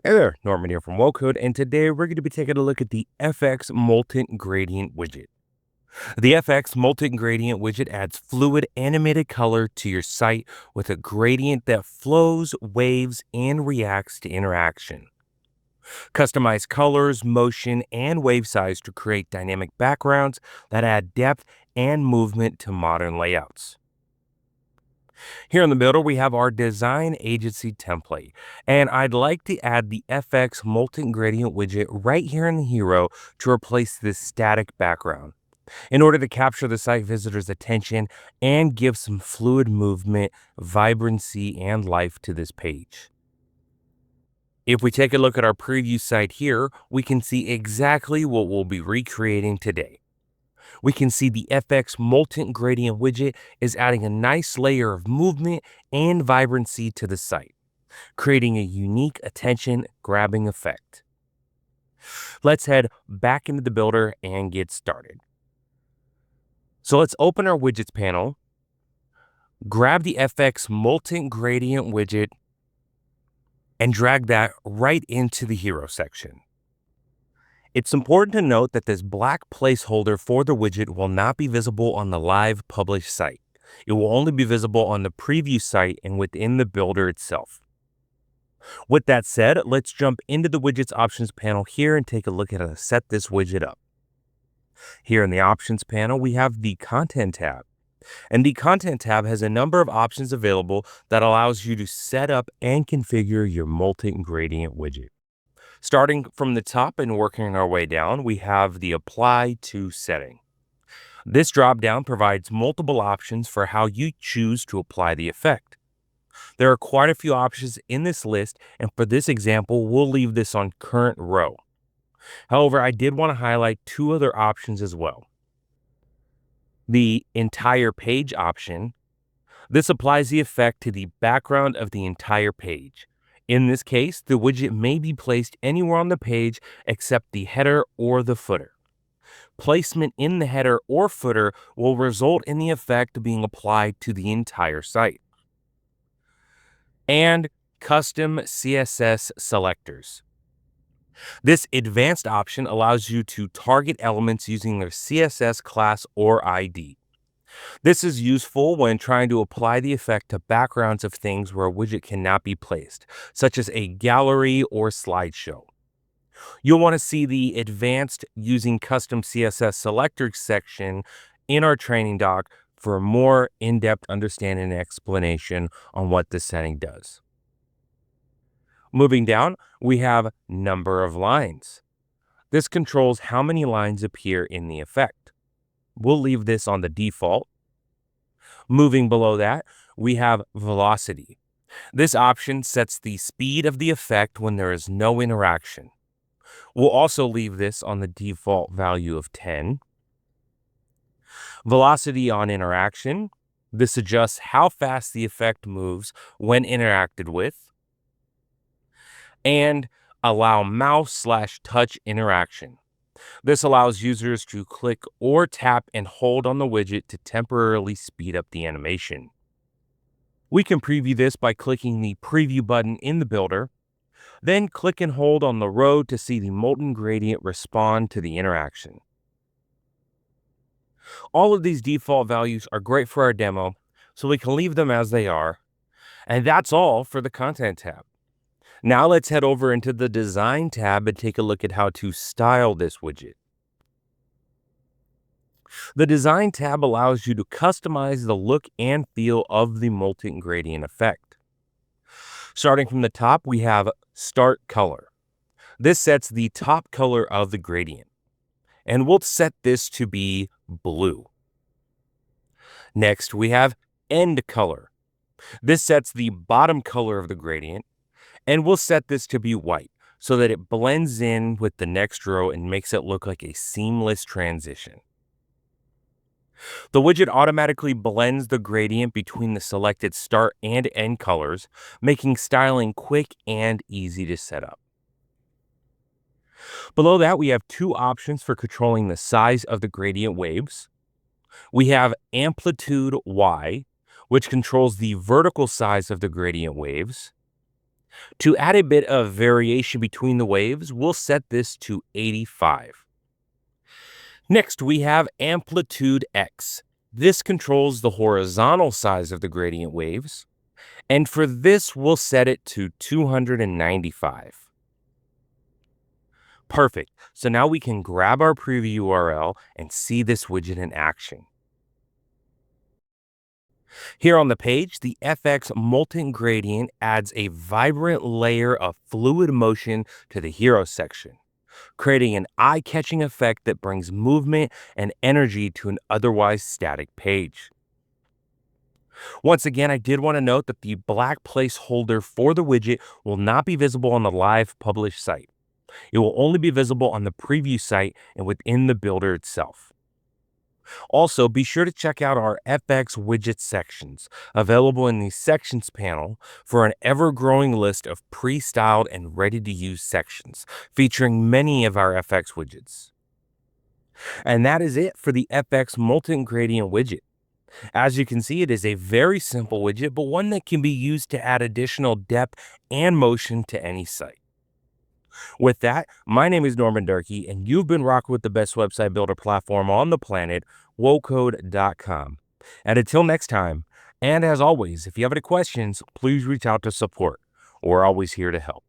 Hey there, Norman here from Code, and today we're going to be taking a look at the FX Molten Gradient widget. The FX Molten Gradient widget adds fluid animated color to your site with a gradient that flows, waves, and reacts to interaction. Customize colors, motion, and wave size to create dynamic backgrounds that add depth and movement to modern layouts. Here in the middle, we have our design agency template, and I'd like to add the FX Molten Gradient widget right here in the hero to replace this static background in order to capture the site visitor's attention and give some fluid movement, vibrancy, and life to this page. If we take a look at our preview site here, we can see exactly what we'll be recreating today. We can see the FX Molten Gradient widget is adding a nice layer of movement and vibrancy to the site, creating a unique attention-grabbing effect. Let's head back into the builder and get started. So let's open our widgets panel, grab the FX Molten Gradient widget, and drag that right into the hero section. It's important to note that this black placeholder for the widget will not be visible on the live published site. It will only be visible on the preview site and within the builder itself. With that said, let's jump into the widgets options panel here and take a look at how to set this widget up. Here in the options panel, we have the content tab. And the content tab has a number of options available that allows you to set up and configure your Molten Gradient widget. Starting from the top and working our way down, we have the Apply To setting. This dropdown provides multiple options for how you choose to apply the effect. There are quite a few options in this list, and for this example, we'll leave this on current row. However, I did want to highlight two other options as well. The Entire Page option. This applies the effect to the background of the entire page. In this case, the widget may be placed anywhere on the page except the header or the footer. Placement in the header or footer will result in the effect being applied to the entire site. And Custom CSS Selectors. This advanced option allows you to target elements using their CSS class or ID. This is useful when trying to apply the effect to backgrounds of things where a widget cannot be placed, such as a gallery or slideshow. You'll want to see the Advanced Using Custom CSS Selectors section in our training doc for a more in-depth understanding and explanation on what this setting does. Moving down, we have Number of Lines. This controls how many lines appear in the effect. We'll leave this on the default. Moving below that, we have Velocity. This option sets the speed of the effect when there is no interaction. We'll also leave this on the default value of 10. Velocity on interaction. This adjusts how fast the effect moves when interacted with. And Allow mouse/touch interaction. This allows users to click or tap and hold on the widget to temporarily speed up the animation. We can preview this by clicking the preview button in the builder, then click and hold on the row to see the Molten Gradient respond to the interaction. All of these default values are great for our demo, so we can leave them as they are. And that's all for the Content tab. Now let's head over into the Design tab and take a look at how to style this widget. The Design tab allows you to customize the look and feel of the Molten Gradient effect. Starting from the top, we have Start Color. This sets the top color of the gradient, and we'll set this to be blue. Next, we have End Color. This sets the bottom color of the gradient, and we'll set this to be white so that it blends in with the next row and makes it look like a seamless transition. The widget automatically blends the gradient between the selected start and end colors, making styling quick and easy to set up. Below that, we have two options for controlling the size of the gradient waves. We have Amplitude Y, which controls the vertical size of the gradient waves, To add a bit of variation between the waves, we'll set this to 85. Next, we have amplitude X. This controls the horizontal size of the gradient waves, and for this, we'll set it to 295. Perfect. So now we can grab our preview URL and see this widget in action. Here on the page, the FX Molten gradient adds a vibrant layer of fluid motion to the hero section, creating an eye-catching effect that brings movement and energy to an otherwise static page. Once again, I did want to note that the black placeholder for the widget will not be visible on the live published site. It will only be visible on the preview site and within the builder itself. Also, be sure to check out our FX Widget Sections, available in the Sections panel, for an ever-growing list of pre-styled and ready-to-use sections, featuring many of our FX widgets. And that is it for the FX Molten Gradient widget. As you can see, it is a very simple widget, but one that can be used to add additional depth and motion to any site. With that, my name is Norman Durkee, and you've been rocking with the best website builder platform on the planet, WOCode.com. And until next time, and as always, if you have any questions, please reach out to support. We're always here to help.